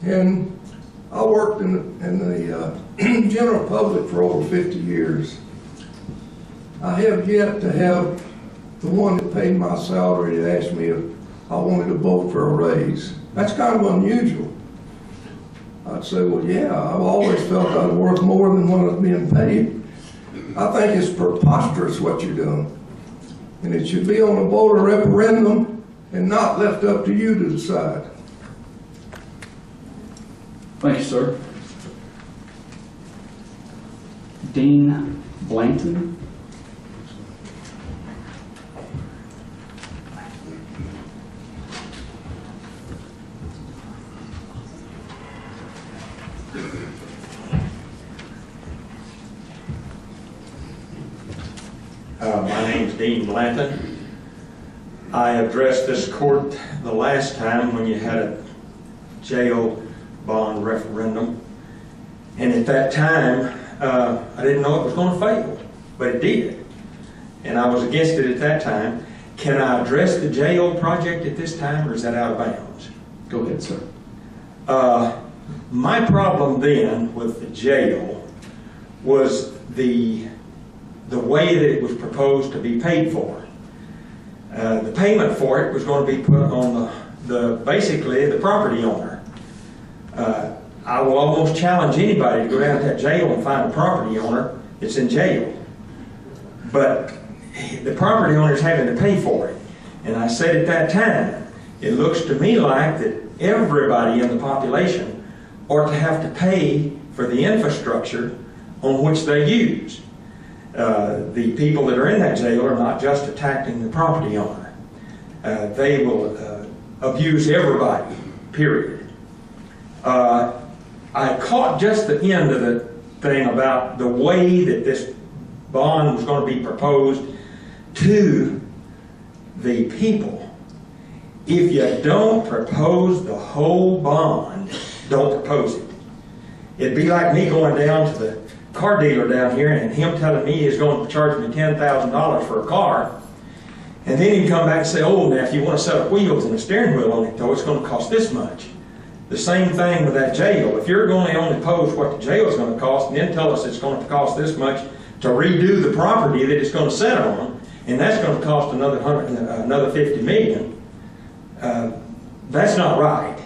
And I worked in the general public for over 50 years. I have yet to have the one that paid my salary to ask me if I wanted to vote for a raise. That's kind of unusual. I'd say, well, yeah, I've always felt I'd work more than what I was being paid. I think it's preposterous what you're doing. And it should be on a voter referendum and not left up to you to decide. Thank you, sir. Dean Blanton. My name's Dean Blanton. I addressed this court the last time when you had a jail bond referendum, and at that time I didn't know it was going to fail, but it did, and I was against it at that time. Can I address the jail project at this time, or is that out of bounds? Go ahead, sir. My problem then with the jail was the way that it was proposed to be paid for. The payment for it was going to be put on basically the property owner. I will almost challenge anybody to go down to that jail and find a property owner that's in jail. But the property owner's having to pay for it. And I said at that time, it looks to me like that everybody in the population ought to have to pay for the infrastructure on which they use. The people that are in that jail are not just attacking the property owner. They will abuse everybody, period. I caught just the end of the thing about the way that this bond was going to be proposed to the people. If you don't propose the whole bond, don't propose it. It'd be like me going down to the car dealer down here and him telling me he's going to charge me $10,000 for a car, and then he'd come back and say, oh, now if you want a set of wheels and a steering wheel on it, though, it's going to cost this much. The same thing with that jail. If you're going to only pose what the jail is going to cost and then tell us it's going to cost this much to redo the property that it's going to sit on, and that's going to cost another $50 million, that's not right.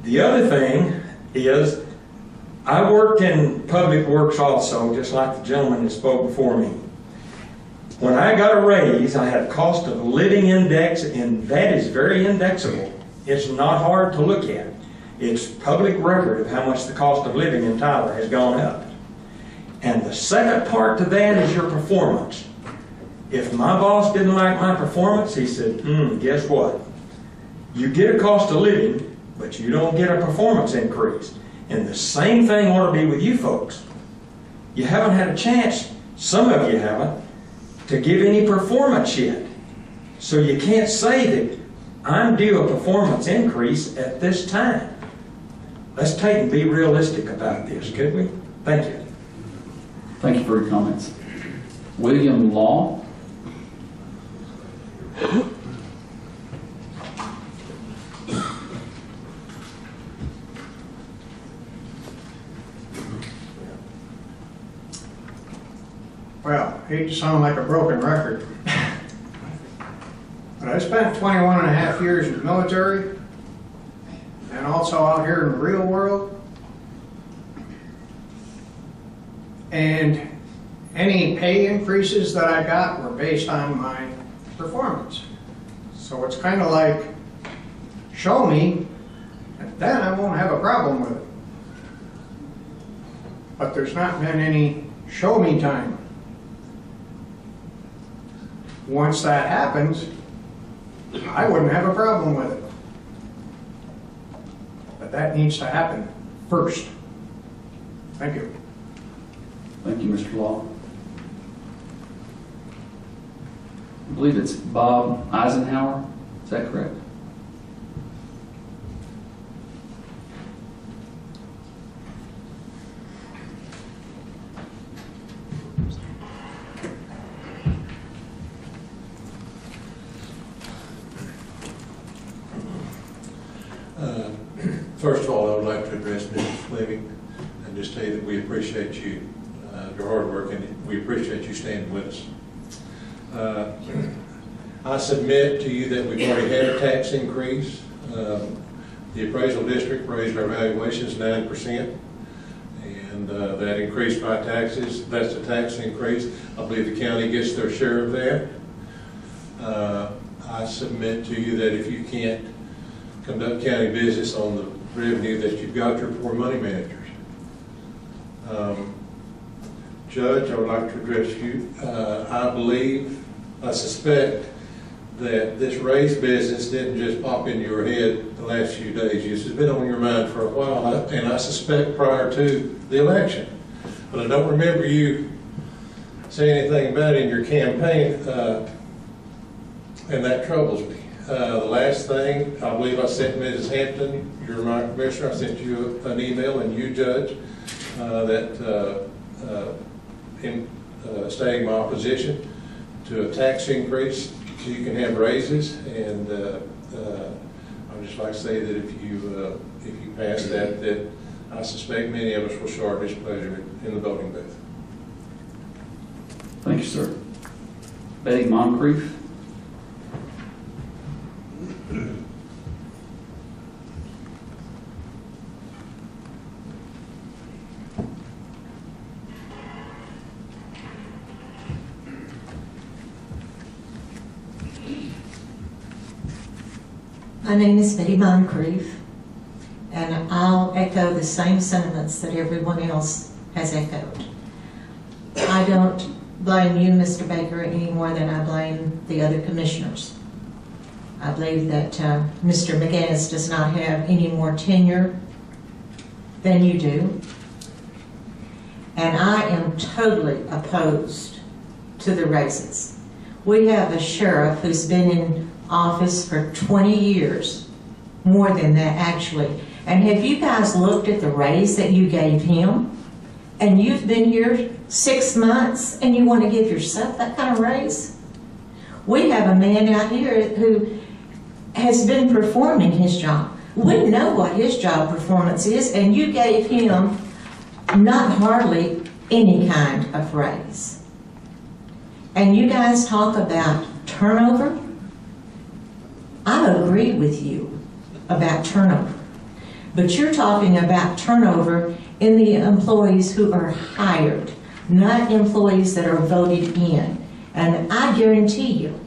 The other thing is, I worked in public works also, just like the gentleman that spoke before me. When I got a raise, I had a cost of living index, and that is very indexable. It's not hard to look at. It's public record of how much the cost of living in Tyler has gone up. And the second part to that is your performance. If my boss didn't like my performance, he said, guess what? You get a cost of living, but you don't get a performance increase. And the same thing ought to be with you folks. You haven't had a chance, some of you haven't, to give any performance yet. So you can't say that I'm due a performance increase at this time. Let's take and be realistic about this, could we? Thank you. Thank you for your comments. William Law. Well, I hate to sound like a broken record, but I spent 21 and a half years in the military and also out here in the real world. And any pay increases that I got were based on my performance. So it's kind of like, show me, and then I won't have a problem with it. But there's not been any show me time. Once that happens, I wouldn't have a problem with it. But that needs to happen first. Thank you. Thank you, Mr. Law. I believe it's Bob Eisenhower. Is that correct? First of all, I would like to address Mrs. Fleming and just tell you that we appreciate you, your hard work, and we appreciate you standing with us. I submit to you that we've already had a tax increase. The appraisal district raised our valuations 9%, and that increased my taxes. That's a tax increase. I believe the county gets their share of that. I submit to you that if you can't conduct county business on the revenue that you've got, you're poor money managers. Judge, I would like to address you. I suspect that this raise business didn't just pop into your head the last few days. This has been on your mind for a while, and I suspect prior to the election. But I don't remember you saying anything about it in your campaign, and that troubles me. The last thing, I believe I sent Mrs. Hampton, you're my commissioner, I sent you an email, and you, Judge, stating my opposition to a tax increase so you can have raises, and I'd just like to say that if you pass that I suspect many of us will show our displeasure in the voting booth. Thank you, sir. Betty Moncrief. My name is Betty Moncrief, and I'll echo the same sentiments that everyone else has echoed. I don't blame you, Mr. Baker, any more than I blame the other commissioners. I believe that Mr. McGinnis does not have any more tenure than you do, and I am totally opposed to the raises. We have a sheriff who's been in office for 20 years, more than that actually. And have you guys looked at the raise that you gave him? And you've been here 6 months and you want to give yourself that kind of raise? We have a man out here who has been performing his job. We know what his job performance is, and you gave him not hardly any kind of raise. And you guys talk about turnover. I agree with you about turnover, but you're talking about turnover in the employees who are hired, not employees that are voted in. And I guarantee you,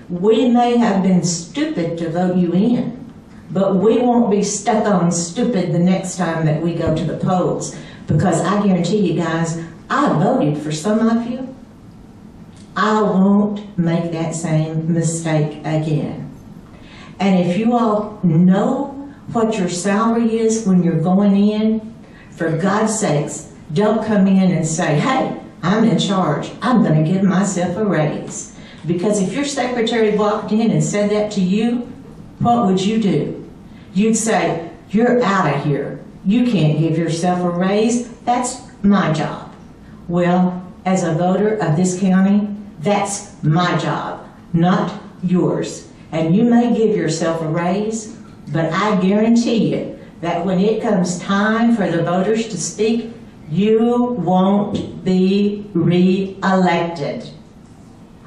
we may have been stupid to vote you in, but we won't be stuck on stupid the next time that we go to the polls, because I guarantee you guys, I voted for some of you. I won't make that same mistake again. And if you all know what your salary is when you're going in, for God's sakes, don't come in and say, hey, I'm in charge. I'm going to give myself a raise. Because if your secretary walked in and said that to you, what would you do? You'd say, you're out of here. You can't give yourself a raise. That's my job. Well, as a voter of this county, that's my job, not yours. And you may give yourself a raise, but I guarantee you that when it comes time for the voters to speak, you won't be re-elected.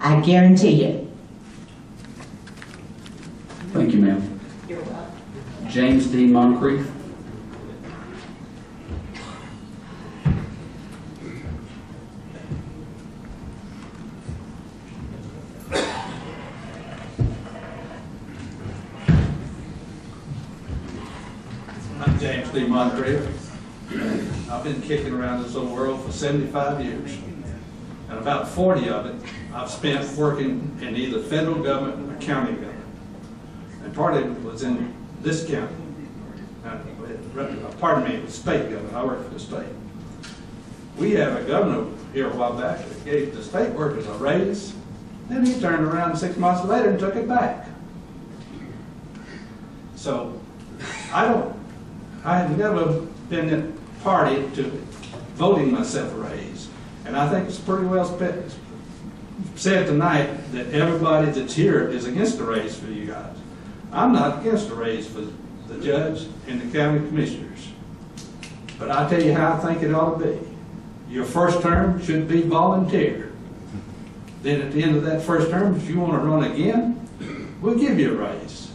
I guarantee you. Thank you, ma'am. You're welcome. James D. Moncrief. I'm James D. Moncrief. I've been kicking around this little world for 75 years. And about 40 of it I've spent working in either federal government or county government. And part of it was in this county. Pardon me, it was state government. I work for the state. We had a governor here a while back that gave the state workers a raise. Then he turned around 6 months later and took it back. So I have never been a party to voting myself a raise. And I think it's pretty well said tonight that everybody that's here is against the raise for you guys. I'm not against a raise for the judge and the county commissioners. But I tell you how I think it ought to be. Your first term should be volunteer. Then at the end of that first term, if you want to run again, we'll give you a raise.